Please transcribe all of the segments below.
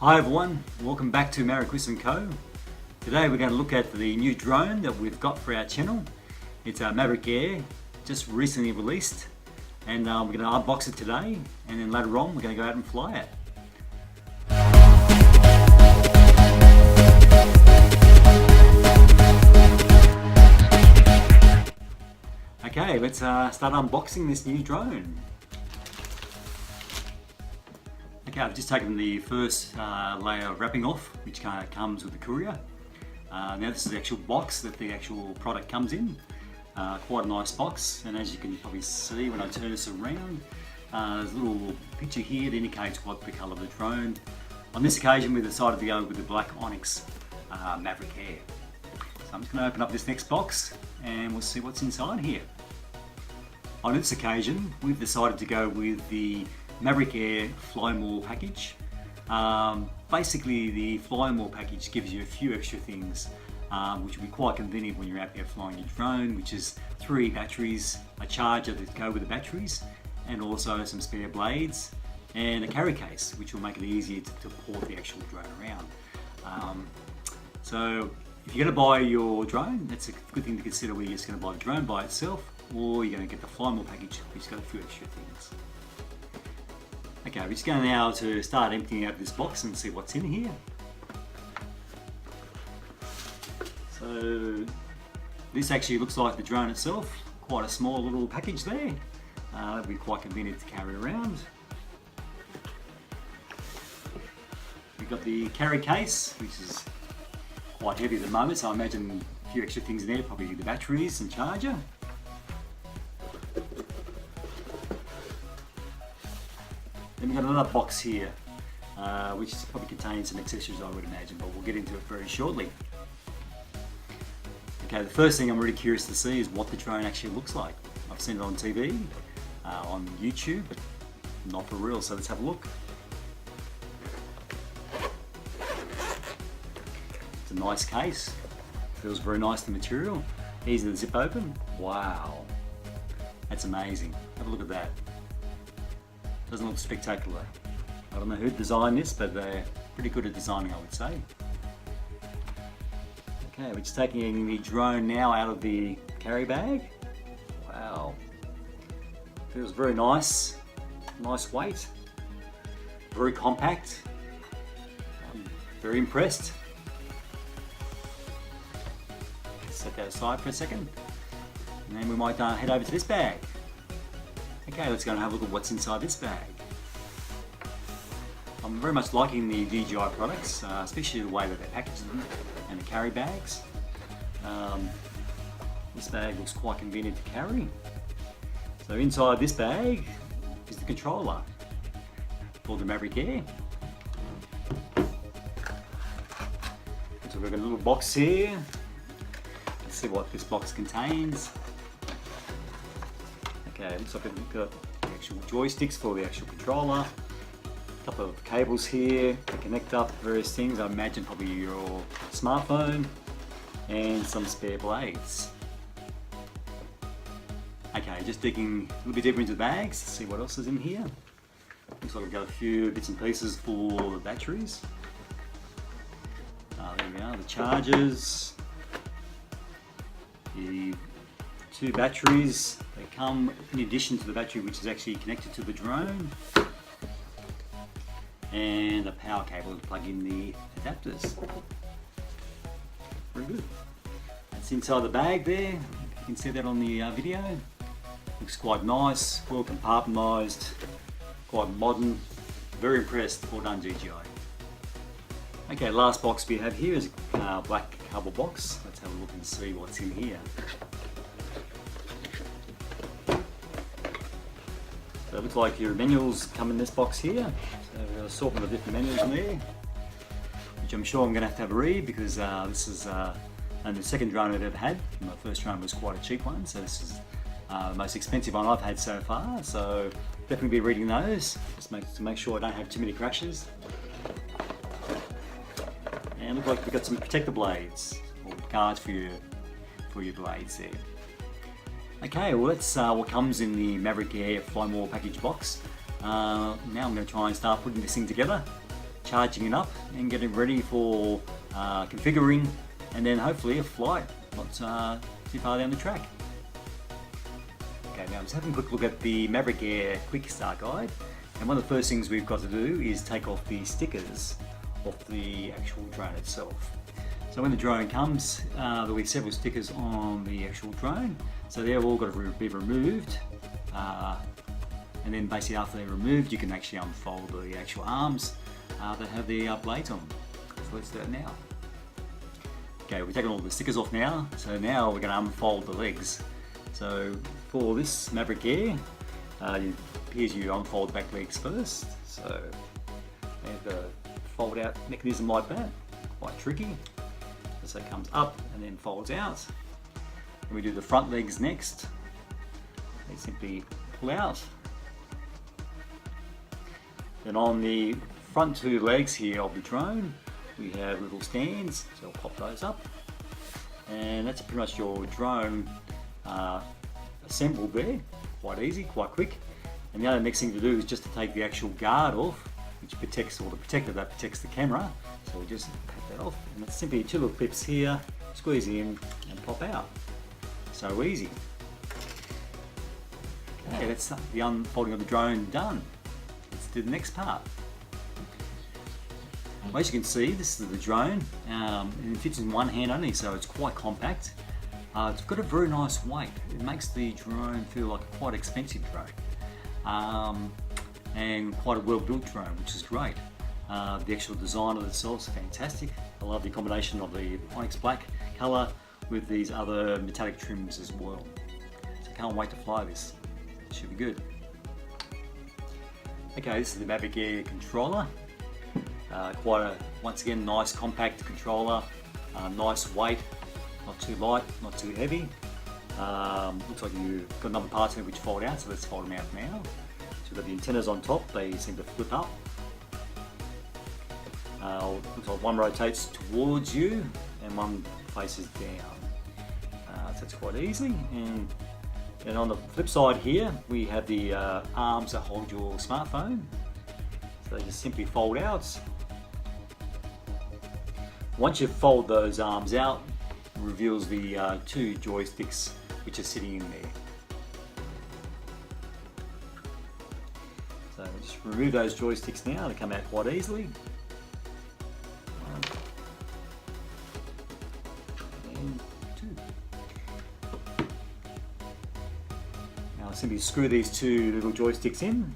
Hi everyone, welcome back to Marikrisenco. Today we're going to look at the new drone that we've got for our channel. It's a Mavic Air, just recently released, and we're going to unbox it today, and then later on we're going to go out and fly it. Okay, let's start unboxing this new drone. Okay, I've just taken the first layer of wrapping off, which kind of comes with the courier. Now this is the actual box that the actual product comes in. Quite a nice box, and as you can probably see when I turn this around, there's a little picture here that indicates what the colour of the drone. On this occasion we decided to go with the black Onyx Mavic Air. So I'm just going to open up this next box and we'll see what's inside here. On this occasion we've decided to go with the Mavic Air Fly More package. Basically the Fly More package gives you a few extra things which will be quite convenient when you're out there flying your drone, which is 3 batteries, a charger to go with the batteries, and also some spare blades and a carry case, which will make it easier to port the actual drone around. So if you're going to buy your drone, that's a good thing to consider whether you're just going to buy the drone by itself or you're going to get the Fly More package, which has got a few extra things. Okay, we're just going now to start emptying out this box and see what's in here. So this actually looks like the drone itself, quite a small little package there. That'll be quite convenient to carry around. We've got the carry case, which is quite heavy at the moment, so I imagine a few extra things in there, probably the batteries and charger. Then we've got another box here, which probably contains some accessories I would imagine, but we'll get into it very shortly. Okay, the first thing I'm really curious to see is what the drone actually looks like. I've seen it on TV, on YouTube, but not for real, so let's have a look. It's a nice case, feels very nice, the material, easy to zip open. Wow, that's amazing, have a look at that. Doesn't look spectacular. I don't know who designed this, but they're pretty good at designing, I would say. Okay, we're just taking the drone now out of the carry bag. Wow. Feels very nice. Nice weight. Very compact. I'm very impressed. Let's set that aside for a second. And then we might head over to this bag. Okay, let's go and have a look at what's inside this bag. I'm very much liking the DJI products, especially the way that they package them and the carry bags. This bag looks quite convenient to carry. So inside this bag is the controller for the Mavic Air. So we've got a little box here. Let's see what this box contains. Okay, looks like we've got the actual joysticks for the actual controller, a couple of cables here to connect up various things, I imagine probably your smartphone, and some spare blades. Okay, just digging a little bit deeper into the bags to see what else is in here. Looks like we've got a few bits and pieces for the batteries. There we are, the chargers, the 2 batteries. They come in addition to the battery which is actually connected to the drone, and a power cable to plug in the adapters. Very good. That's inside the bag there. You can see that on the video. Looks quite nice, well compartmentalised, quite modern. Very impressed. Well done, DJI. Okay, last box we have here is a black cardboard box. Let's have a look and see what's in here. So it looks like your manuals come in this box here. So we've got an assortment of different manuals in there, which I'm sure I'm going to have a read because this is the second drone I've ever had. My first drone was quite a cheap one, so this is the most expensive one I've had so far. So definitely be reading those, just to make sure I don't have too many crashes. And look like we've got some protector blades, or guards for your blades there. Okay, well that's what comes in the Mavic Air Fly More package box. Now I'm going to try and start putting this thing together. charging it up and getting ready for configuring, and then hopefully a flight not too far down the track. Okay, now let's have a quick look at the Mavic Air Quick Start Guide. And one of the first things we've got to do is take off the stickers off the actual drone itself. So when the drone comes, there'll be several stickers on the actual drone. So they're all got to be removed. And then basically after they're removed, you can actually unfold the actual arms that have the blades on. So let's do it now. Okay, we've taken all the stickers off now. So now we're going to unfold the legs. So for this Mavic Air, here's you unfold the back legs first. So they have the fold out mechanism like that, quite tricky. So it comes up and then folds out. And we do the front legs next. They simply pull out. Then on the front two legs here of the drone, we have little stands, so I'll pop those up. And that's pretty much your drone assembled there. Quite easy, quite quick. And the other next thing to do is just to take the actual guard off, which protects, or the protector that protects the camera. So we just take that off, and it's simply two little clips here, squeeze in and pop out. So easy. Okay, that's the unfolding of the drone done. Let's do the next part. Well, as you can see, this is the drone, and it fits in one hand only, so it's quite compact. It's got a very nice weight. It makes the drone feel like a quite expensive drone, and quite a well-built drone, which is great. The actual design of itself is fantastic. I love the combination of the onyx black colour with these other metallic trims as well. So I can't wait to fly this. It should be good. Okay, this is the Mavic Air controller. Quite a, once again, nice compact controller, nice weight, not too light, not too heavy. Looks like you've got a number of parts in it which fold out, so let's fold them out now. So we've got the antennas on top, they seem to flip up. Looks like one rotates towards you and one faces down. So it's quite easy. And on the flip side here, we have the arms that hold your smartphone. So they just simply fold out. Once you fold those arms out, it reveals the two joysticks which are sitting in there. So we'll just remove those joysticks now, they come out quite easily. And two. Now I'll simply screw these two little joysticks in.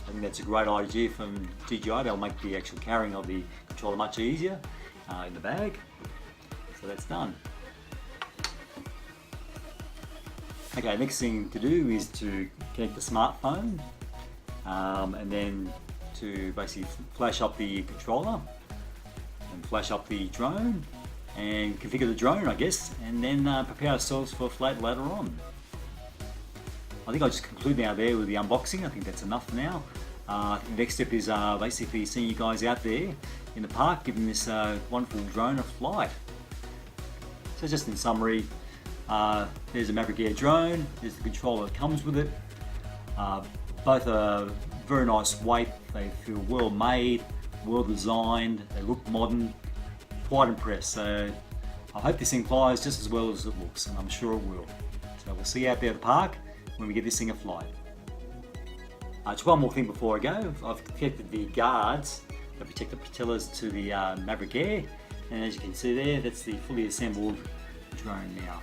I think that's a great idea from DJI. They'll make the actual carrying of the controller much easier in the bag. So that's done. Okay, next thing to do is to connect the smartphone and then to basically flash up the controller and flash up the drone and configure the drone, I guess, and then prepare ourselves for a flight later on. I think I'll just conclude now there with the unboxing. I think that's enough for now. The next step is basically seeing you guys out there in the park giving this wonderful drone a flight. So just in summary, there's a Mavic Air drone, there's the controller that comes with it. Both are very nice weight, they feel well made, well designed, they look modern, quite impressed. So I hope this thing flies just as well as it looks, and I'm sure it will. So we'll see you out there at the park when we get this thing a flight. Just one more thing before I go. I've connected the guards that protect the patellas to the Mavic Air, and as you can see there, that's the fully assembled drone now.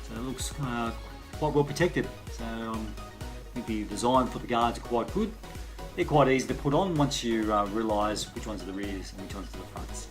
So it looks quite well protected. So I think the design for the guards are quite good. They're quite easy to put on once you realise which ones are the rears and which ones are the fronts.